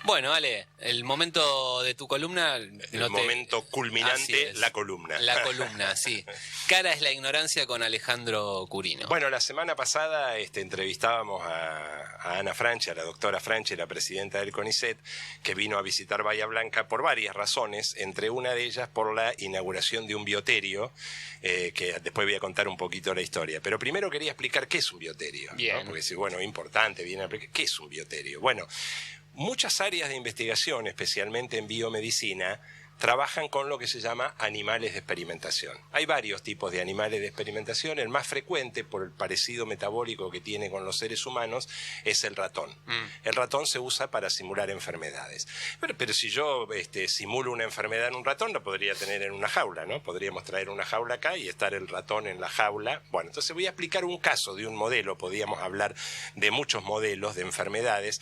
Bueno, Ale, el momento de tu columna... El momento culminante, la columna. La columna, sí. Cara es la ignorancia con Alejandro Curino. Bueno, la semana pasada entrevistábamos a Ana Franchi, a la doctora Franchi, la presidenta del CONICET, que vino a visitar Bahía Blanca por varias razones, entre una de ellas por la inauguración de un bioterio, que después voy a contar un poquito la historia. Pero primero quería explicar qué es un bioterio, ¿no? Porque si, bueno, importante, viene a explicar qué es un bioterio. Bueno, muchas áreas de investigación, especialmente en biomedicina, trabajan con lo que se llama animales de experimentación. Hay varios tipos de animales de experimentación. El más frecuente, por el parecido metabólico que tiene con los seres humanos, es el ratón. El ratón se usa para simular enfermedades. Pero si yo simulo una enfermedad en un ratón, lo podría tener en una jaula, ¿no? Podríamos traer una jaula acá y estar el ratón en la jaula. Bueno, entonces voy a explicar un caso de un modelo. Podríamos hablar de muchos modelos de enfermedades.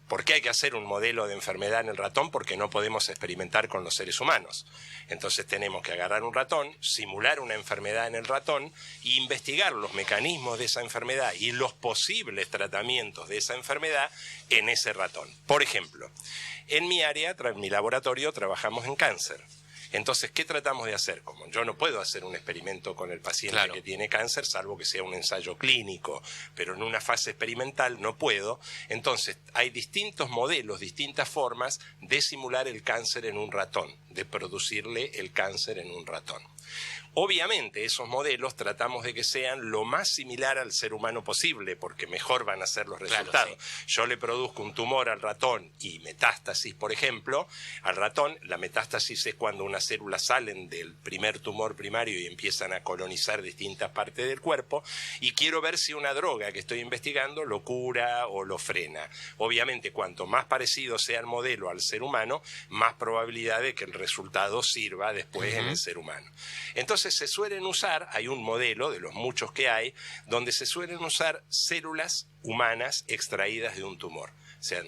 ¿Por qué hay que hacer un modelo de enfermedad en el ratón? Porque no podemos experimentar con los seres humanos. Entonces tenemos que agarrar un ratón, simular una enfermedad en el ratón e investigar los mecanismos de esa enfermedad y los posibles tratamientos de esa enfermedad en ese ratón. Por ejemplo, en mi área, en mi laboratorio, trabajamos en cáncer. Entonces, ¿qué tratamos de hacer? Como yo no puedo hacer un experimento con el paciente que tiene cáncer, salvo que sea un ensayo clínico, pero en una fase experimental no puedo. Entonces, hay distintos modelos, distintas formas de simular el cáncer en un ratón, de producirle el cáncer en un ratón. Obviamente, esos modelos tratamos de que sean lo más similar al ser humano posible, porque mejor van a ser los resultados. Claro, sí. Yo le produzco un tumor al ratón y metástasis, por ejemplo, al ratón. La metástasis es cuando unas células salen del primer tumor primario y empiezan a colonizar distintas partes del cuerpo, y quiero ver si una droga que estoy investigando lo cura o lo frena. Obviamente, cuanto más parecido sea el modelo al ser humano, más probabilidad de que el resultado sirva después en el ser humano. Entonces se suelen usar, hay un modelo de los muchos que hay, donde se suelen usar células humanas extraídas de un tumor. O sea,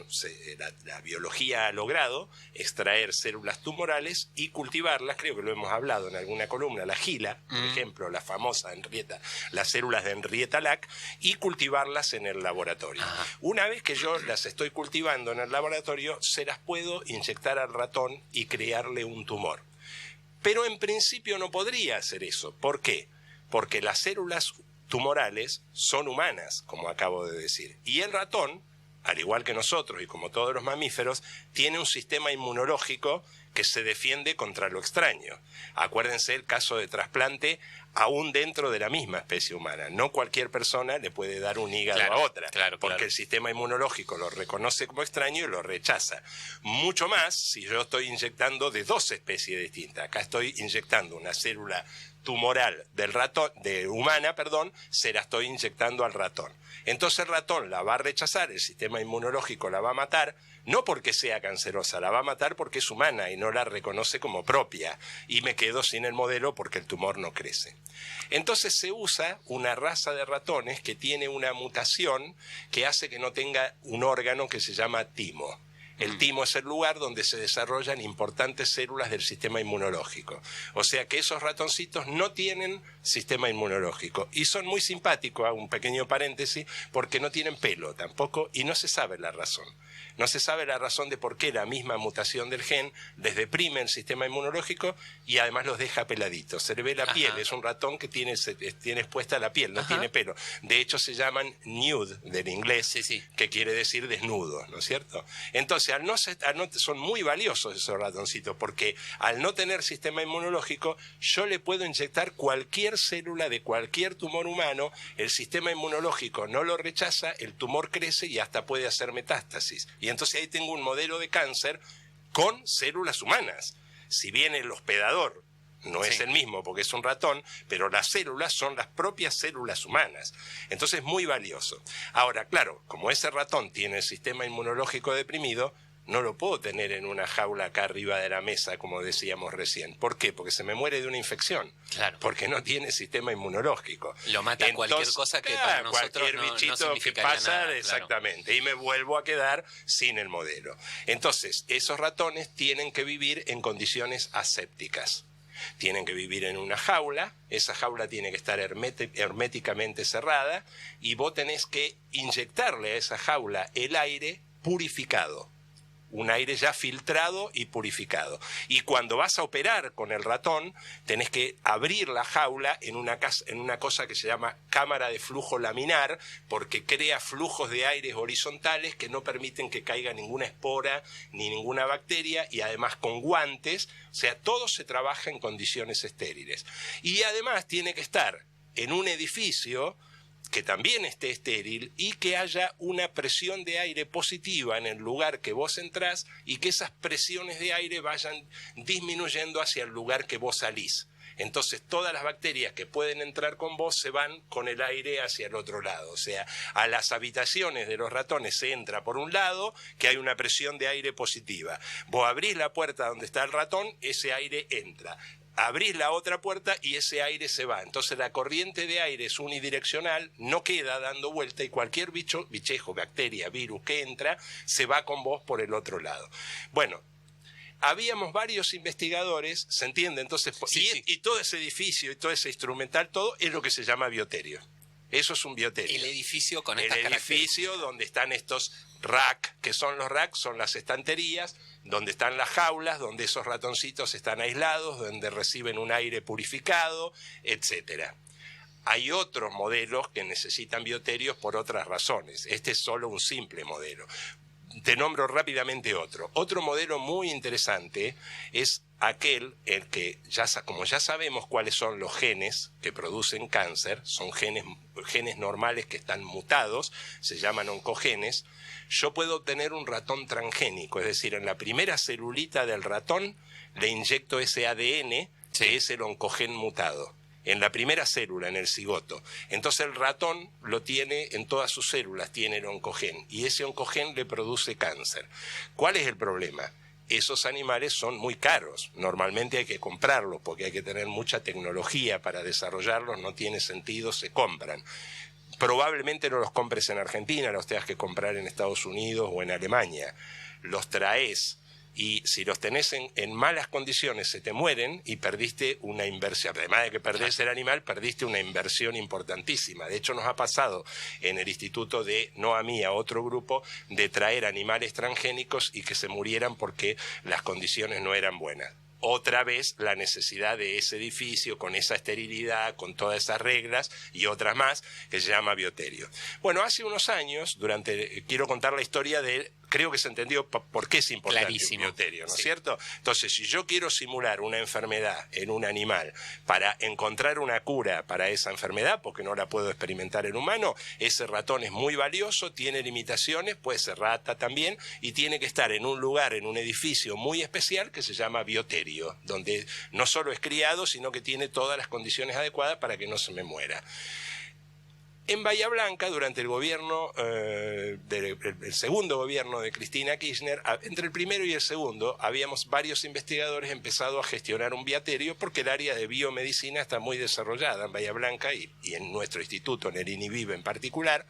la biología ha logrado extraer células tumorales y cultivarlas, creo que lo hemos hablado en alguna columna, la gila, por ejemplo, la famosa las células de Henrietta Lacks, y cultivarlas en el laboratorio. Una vez que yo las estoy cultivando en el laboratorio, se las puedo inyectar al ratón y crearle un tumor. Pero en principio no podría hacer eso. ¿Por qué? Porque las células tumorales son humanas, como acabo de decir. Y el ratón, al igual que nosotros y como todos los mamíferos, tiene un sistema inmunológico que se defiende contra lo extraño. Acuérdense el caso de trasplante aún dentro de la misma especie humana. No cualquier persona le puede dar un hígado a otra, porque el sistema inmunológico lo reconoce como extraño y lo rechaza. Mucho más si yo estoy inyectando de dos especies distintas. Acá estoy inyectando una célula tumoral del ratón, humana, se la estoy inyectando al ratón. Entonces el ratón la va a rechazar, el sistema inmunológico la va a matar, no porque sea cancerosa, la va a matar porque es humana y no la reconoce como propia, y me quedo sin el modelo porque el tumor no crece. Entonces se usa una raza de ratones que tiene una mutación que hace que no tenga un órgano que se llama timo. El timo es el lugar donde se desarrollan importantes células del sistema inmunológico. O sea que esos ratoncitos no tienen sistema inmunológico. Y son muy simpáticos, hago un pequeño paréntesis, porque no tienen pelo tampoco y no se sabe la razón. No se sabe la razón de por qué la misma mutación del gen les deprime el sistema inmunológico y además los deja peladitos. Se le ve la piel, es un ratón que tiene expuesta la piel, no tiene pelo. De hecho se llaman nude del inglés, que quiere decir desnudo, ¿no es cierto? Entonces, son muy valiosos esos ratoncitos, porque al no tener sistema inmunológico, yo le puedo inyectar cualquier célula de cualquier tumor humano, el sistema inmunológico no lo rechaza, el tumor crece y hasta puede hacer metástasis. Y entonces ahí tengo un modelo de cáncer con células humanas. Si bien el hospedador no es el mismo porque es un ratón, pero las células son las propias células humanas. Entonces es muy valioso. Ahora, claro, como ese ratón tiene el sistema inmunológico deprimido, no lo puedo tener en una jaula acá arriba de la mesa, como decíamos recién. ¿Por qué? Porque se me muere de una infección. Claro. Porque no tiene sistema inmunológico. Lo mata cualquier cosa que para nosotros cualquier bichito no que pasa, nada, exactamente. Y me vuelvo a quedar sin el modelo. Entonces, esos ratones tienen que vivir en condiciones asépticas. Tienen que vivir en una jaula, esa jaula tiene que estar herméticamente cerrada, y vos tenés que inyectarle a esa jaula el aire purificado. un aire ya filtrado y purificado. Y cuando vas a operar con el ratón, tenés que abrir la jaula en una cosa que se llama cámara de flujo laminar, porque crea flujos de aires horizontales que no permiten que caiga ninguna espora ni ninguna bacteria, y además con guantes, o sea, todo se trabaja en condiciones estériles. Y además tiene que estar en un edificio que también esté estéril y que haya una presión de aire positiva en el lugar que vos entrás y que esas presiones de aire vayan disminuyendo hacia el lugar que vos salís. Entonces todas las bacterias que pueden entrar con vos se van con el aire hacia el otro lado. O sea, a las habitaciones de los ratones se entra por un lado, que hay una presión de aire positiva. Vos abrís la puerta donde está el ratón, ese aire entra. Abrís la otra puerta y ese aire se va. Entonces la corriente de aire es unidireccional, no queda dando vuelta, y cualquier bichejo, bacteria, virus que entra, se va con vos por el otro lado. Bueno, habíamos varios investigadores, ¿se entiende? Entonces, Sí. Y todo ese edificio y todo ese instrumental, todo es lo que se llama bioterio. Eso es un bioterio. El edificio con estas El edificio donde están estos rack, que son los racks, son las estanterías, donde están las jaulas, donde esos ratoncitos están aislados, donde reciben un aire purificado, etcétera. Hay otros modelos que necesitan bioterios por otras razones. Este es solo un simple modelo. Te nombro rápidamente otro. Otro modelo muy interesante es aquel en que, como ya sabemos cuáles son los genes que producen cáncer, son genes normales que están mutados, se llaman oncogenes. Yo puedo obtener un ratón transgénico, es decir, en la primera celulita del ratón le inyecto ese ADN, que es el oncogen mutado. En la primera célula, en el cigoto. Entonces el ratón lo tiene en todas sus células, tiene el oncogen, y ese oncogen le produce cáncer. ¿Cuál es el problema? Esos animales son muy caros, normalmente hay que comprarlos porque hay que tener mucha tecnología para desarrollarlos, no tiene sentido, se compran. Probablemente no los compres en Argentina, los tengas que comprar en Estados Unidos o en Alemania. Los traes y si los tenés en malas condiciones se te mueren y perdiste una inversión. Además de que perdés el animal, perdiste una inversión importantísima. De hecho nos ha pasado en el instituto no a mí, a otro grupo, de traer animales transgénicos y que se murieran porque las condiciones no eran buenas. Otra vez la necesidad de ese edificio, con esa esterilidad, con todas esas reglas y otras más, que se llama bioterio. Bueno, hace unos años, quiero contar la historia creo que se entendió por qué es importante el bioterio, ¿no es cierto? Entonces, si yo quiero simular una enfermedad en un animal para encontrar una cura para esa enfermedad, porque no la puedo experimentar en humano, ese ratón es muy valioso, tiene limitaciones, puede ser rata también, y tiene que estar en un lugar, en un edificio muy especial que se llama bioterio, donde no solo es criado, sino que tiene todas las condiciones adecuadas para que no se me muera. En Bahía Blanca, durante el gobierno, el segundo gobierno de Cristina Kirchner, entre el primero y el segundo, habíamos varios investigadores empezado a gestionar un bioterio porque el área de biomedicina está muy desarrollada en Bahía Blanca y en nuestro instituto, en el INIVIB en particular.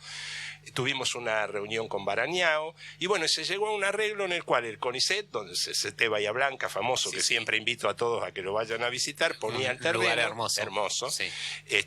Tuvimos una reunión con Barañao y bueno, se llegó a un arreglo en el cual el CONICET, donde el CCT Bahía Blanca, famoso, que siempre invito a todos a que lo vayan a visitar, ponía el terreno, lugar hermoso. Sí.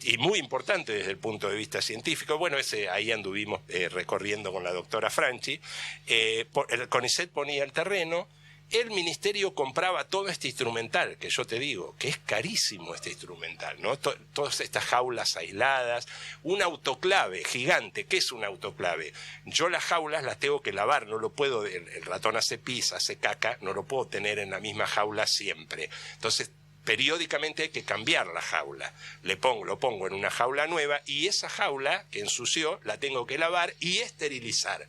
Y muy importante desde el punto de vista científico. Bueno, ahí anduvimos recorriendo con la doctora Franchi. El CONICET ponía el terreno. El ministerio compraba todo este instrumental, que yo te digo, que es carísimo este instrumental, ¿no? Todas estas jaulas aisladas, un autoclave gigante. ¿Qué es un autoclave? Yo las jaulas las tengo que lavar, no lo puedo, el ratón hace pis, hace caca, no lo puedo tener en la misma jaula siempre. Entonces, periódicamente hay que cambiar la jaula. Lo pongo en una jaula nueva y esa jaula que ensució la tengo que lavar y esterilizar.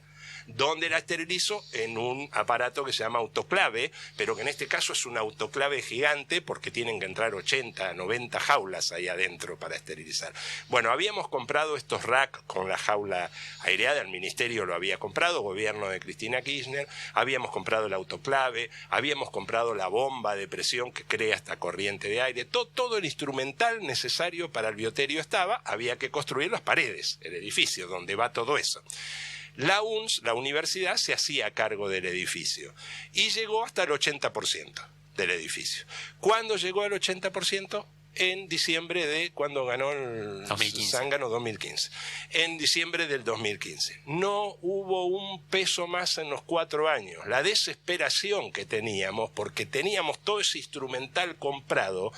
¿Dónde la esterilizo? En un aparato que se llama autoclave, pero que en este caso es un autoclave gigante porque tienen que entrar 80, 90 jaulas ahí adentro para esterilizar. Bueno, habíamos comprado estos racks con la jaula aireada, el ministerio lo había comprado, gobierno de Cristina Kirchner, habíamos comprado el autoclave, habíamos comprado la bomba de presión que crea esta corriente de aire, todo el instrumental necesario para el bioterio estaba, había que construir las paredes, el edificio donde va todo eso. La UNS, la universidad, se hacía cargo del edificio y llegó hasta el 80% del edificio. ¿Cuándo llegó al 80%? en diciembre de cuando ganó el 2015. Zángano 2015. En diciembre del 2015. No hubo un peso más en los 4 años. La desesperación que teníamos, porque teníamos todo ese instrumental comprado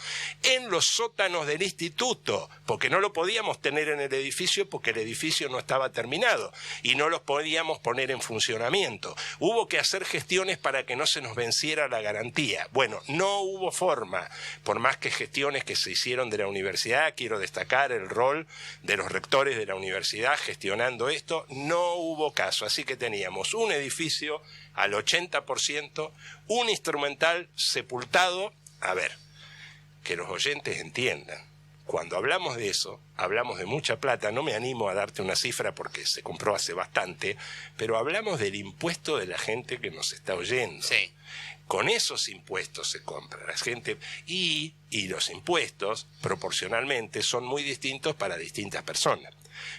en los sótanos del instituto, porque no lo podíamos tener en el edificio porque el edificio no estaba terminado y no los podíamos poner en funcionamiento. Hubo que hacer gestiones para que no se nos venciera la garantía. Bueno, no hubo forma, por más que gestiones que se hicieron de la universidad, quiero destacar el rol de los rectores de la universidad gestionando esto, no hubo caso. Así que teníamos un edificio al 80%, un instrumental sepultado. A ver, que los oyentes entiendan, cuando hablamos de eso, hablamos de mucha plata. No me animo a darte una cifra porque se compró hace bastante, pero hablamos del impuesto de la gente que nos está oyendo. Sí. Con esos impuestos se compra la gente y los impuestos proporcionalmente son muy distintos para distintas personas.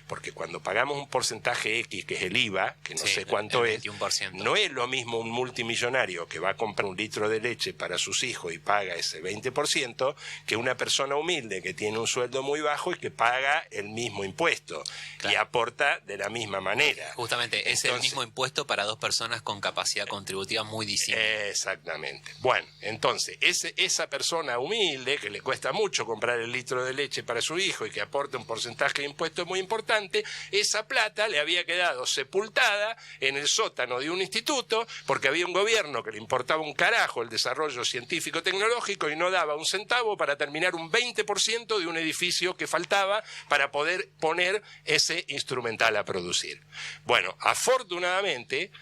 Porque cuando pagamos un porcentaje X, que es el IVA, que no sé cuánto es, 21%. no es lo mismo un multimillonario que va a comprar un litro de leche para sus hijos y paga ese 20%, que una persona humilde que tiene un sueldo muy bajo y que paga el mismo impuesto, claro, y aporta de la misma manera. Justamente, entonces, es el mismo impuesto para 2 personas con capacidad contributiva muy distinta. Exactamente. Bueno, entonces, esa persona humilde que le cuesta mucho comprar el litro de leche para su hijo y que aporta un porcentaje de impuesto muy importante, esa plata le había quedado sepultada en el sótano de un instituto porque había un gobierno que le importaba un carajo el desarrollo científico-tecnológico y no daba un centavo para terminar un 20% de un edificio que faltaba para poder poner ese instrumental a producir. Bueno, afortunadamente,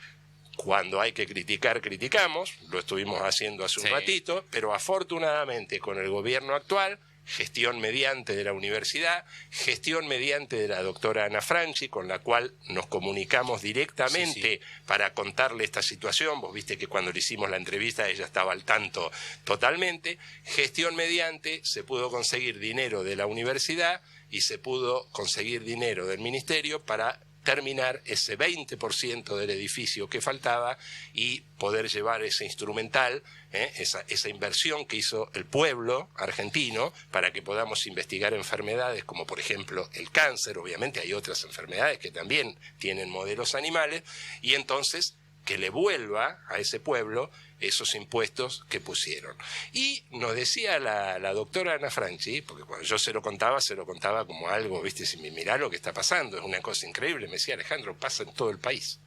cuando hay que criticar, criticamos, lo estuvimos haciendo hace un ratito, pero afortunadamente con el gobierno actual, gestión mediante de la universidad, gestión mediante de la doctora Ana Franchi, con la cual nos comunicamos directamente para contarle esta situación. Vos viste que cuando le hicimos la entrevista ella estaba al tanto totalmente. Gestión mediante se pudo conseguir dinero de la universidad y se pudo conseguir dinero del ministerio para terminar ese 20% del edificio que faltaba y poder llevar ese instrumental, esa inversión que hizo el pueblo argentino para que podamos investigar enfermedades como por ejemplo el cáncer. Obviamente hay otras enfermedades que también tienen modelos animales, y entonces que le vuelva a ese pueblo esos impuestos que pusieron. Y nos decía la doctora Ana Franchi, porque cuando yo se lo contaba como algo, viste, si mirá lo que está pasando, es una cosa increíble. Me decía, Alejandro, pasa en todo el país.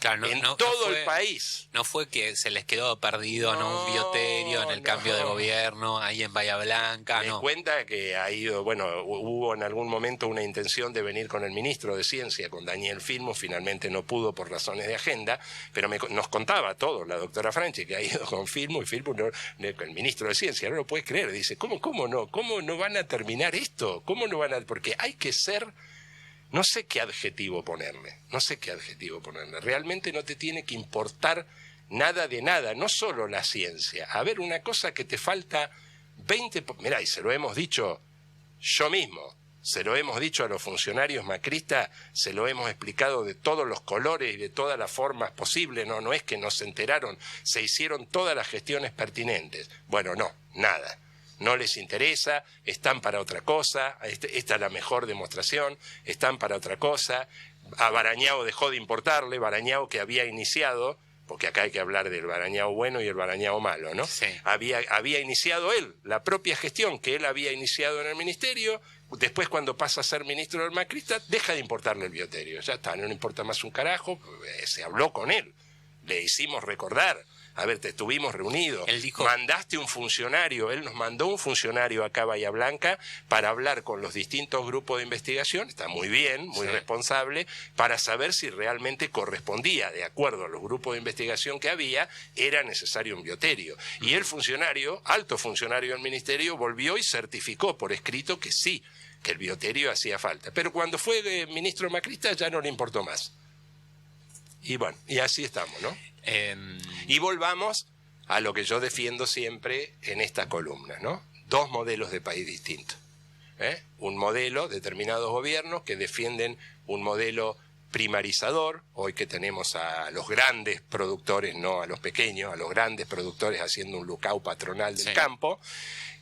Claro, el país. No fue que se les quedó perdido un bioterio en el cambio de gobierno, ahí en Bahía Blanca. Me cuenta que ha ido, hubo en algún momento una intención de venir con el ministro de Ciencia, con Daniel Filmo, finalmente no pudo por razones de agenda, pero nos contaba todo la doctora Franchi, que ha ido con Filmo, y Filmo, el ministro de Ciencia, no lo puede creer, dice, ¿cómo no van a terminar esto? ¿Cómo no van a...? Porque hay que ser... No sé qué adjetivo ponerle, realmente no te tiene que importar nada de nada, no solo la ciencia. A ver, una cosa que te falta 20... Mirá, y se lo hemos dicho yo mismo, se lo hemos dicho a los funcionarios macristas, se lo hemos explicado de todos los colores y de todas las formas posibles, no es que no se enteraron, se hicieron todas las gestiones pertinentes. Bueno, no, nada. No les interesa, están para otra cosa, esta es la mejor demostración, están para otra cosa. A Barañao dejó de importarle, Barañao que había iniciado, porque acá hay que hablar del Barañao bueno y el Barañao malo, ¿no? Sí. Había iniciado él, la propia gestión que él había iniciado en el ministerio, después cuando pasa a ser ministro del macrista, deja de importarle el bioterio, ya está, no le importa más un carajo, se habló con él, le hicimos recordar. A ver, te estuvimos reunidos, mandaste un funcionario, él nos mandó un funcionario acá a Bahía Blanca para hablar con los distintos grupos de investigación, está muy bien, muy responsable, para saber si realmente correspondía, de acuerdo a los grupos de investigación que había, era necesario un bioterio. Y el funcionario, alto funcionario del ministerio, volvió y certificó por escrito que sí, que el bioterio hacía falta. Pero cuando fue ministro macrista ya no le importó más. Y bueno, y así estamos, ¿no? Y volvamos a lo que yo defiendo siempre en esta columna, ¿no? 2 modelos de país distintos. Un modelo, determinados gobiernos que defienden un modelo primarizador, hoy que tenemos a los grandes productores, no a los pequeños, a los grandes productores haciendo un lucao patronal del campo,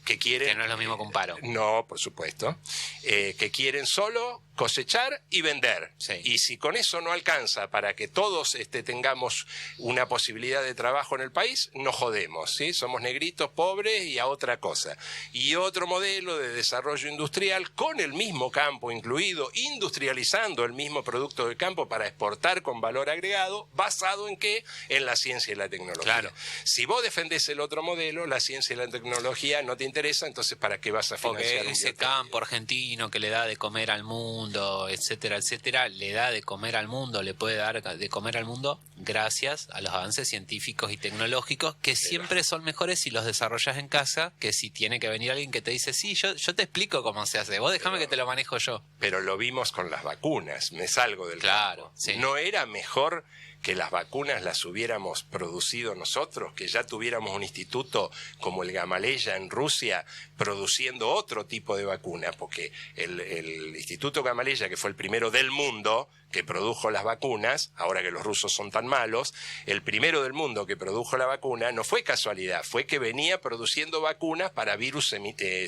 que quieren... Que no es lo mismo que un paro. No, por supuesto. Que quieren solo cosechar y vender. Sí. Y si con eso no alcanza para que todos tengamos una posibilidad de trabajo en el país, nos jodemos, ¿sí? Somos negritos, pobres y a otra cosa. Y otro modelo de desarrollo industrial con el mismo campo incluido, industrializando el mismo producto del campo para exportar con valor agregado, basado en ¿qué? En la ciencia y la tecnología. Claro. Si vos defendés el otro modelo, la ciencia y la tecnología no te interesa, entonces ¿para qué vas a financiar Porque un ese biotécnico? campo argentino que le da de comer al mundo, etcétera, etcétera, le da de comer al mundo, le puede dar de comer al mundo gracias a los avances científicos y tecnológicos que siempre son mejores si los desarrollas en casa que si tiene que venir alguien que te dice, sí, yo te explico cómo se hace, vos déjame que te lo manejo yo. Pero lo vimos con las vacunas, me salgo del Claro, campo. sí. ¿No era mejor que las vacunas las hubiéramos producido nosotros, que ya tuviéramos un instituto como el Gamaleya en Rusia produciendo otro tipo de vacuna? Porque el Instituto Gamaleya, que fue el primero del mundo que produjo las vacunas, ahora que los rusos son tan malos, el primero del mundo que produjo la vacuna no fue casualidad, fue que venía produciendo vacunas para virus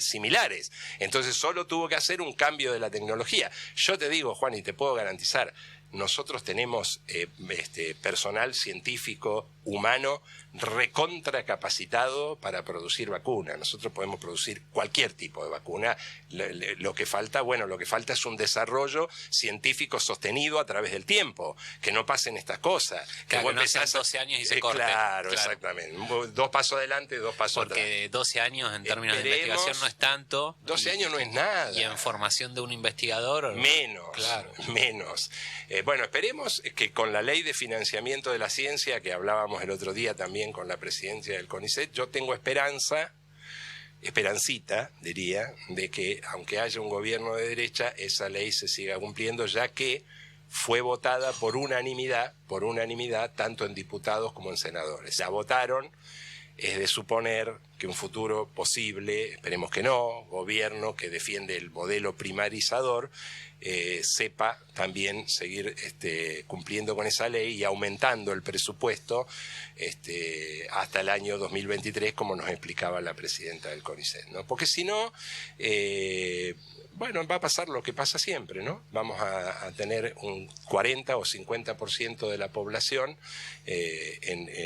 similares. Entonces solo tuvo que hacer un cambio de la tecnología. Yo te digo, Juan, y te puedo garantizar, nosotros tenemos personal científico, humano, recontra capacitado para producir vacunas. Nosotros podemos producir cualquier tipo de vacuna. Lo que falta, lo que falta es un desarrollo científico sostenido a través del tiempo. Que no pasen estas cosas. Claro, vos que no sean empezás 12 años y se corte. Claro, exactamente. 2 pasos adelante, 2 pasos atrás. Porque 12 años en términos de Esperemos, investigación no es tanto. 12 años no es nada. Y en formación de un investigador... Menos, Claro. menos. Esperemos que con la ley de financiamiento de la ciencia, que hablábamos el otro día también con la presidencia del CONICET, yo tengo esperancita, diría, de que aunque haya un gobierno de derecha, esa ley se siga cumpliendo, ya que fue votada por unanimidad, tanto en diputados como en senadores. Ya votaron. Es de suponer que un futuro posible, esperemos que no, gobierno que defiende el modelo primarizador, sepa también seguir cumpliendo con esa ley y aumentando el presupuesto hasta el año 2023, como nos explicaba la presidenta del CONICET, ¿no? Porque si no, va a pasar lo que pasa siempre, ¿no? Vamos a tener un 40 o 50% de la población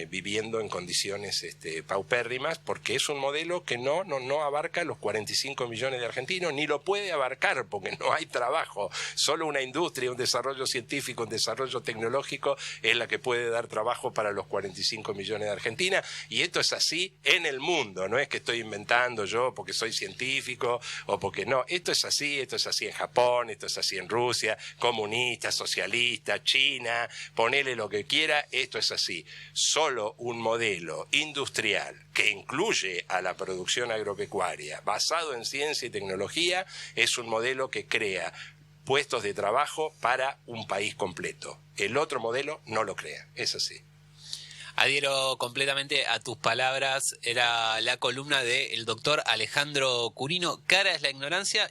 viviendo en condiciones paupérrimas, porque es un modelo que no abarca los 45 millones de argentinos, ni lo puede abarcar porque no hay trabajo. Solo una industria, un desarrollo científico, un desarrollo tecnológico es la que puede dar trabajo para los 45 millones de Argentina, y esto es así en el mundo, no es que estoy inventando yo porque soy científico o porque no, esto es así en Japón, esto es así en Rusia, comunista, socialista, China, ponele lo que quiera, esto es así. Solo un modelo industrial que incluye a la producción agropecuaria, basado en ciencia y tecnología, es un modelo que crea puestos de trabajo para un país completo. El otro modelo no lo crea, es así. Adhiero completamente a tus palabras. Era la columna del doctor Alejandro Curino. Cara es la ignorancia.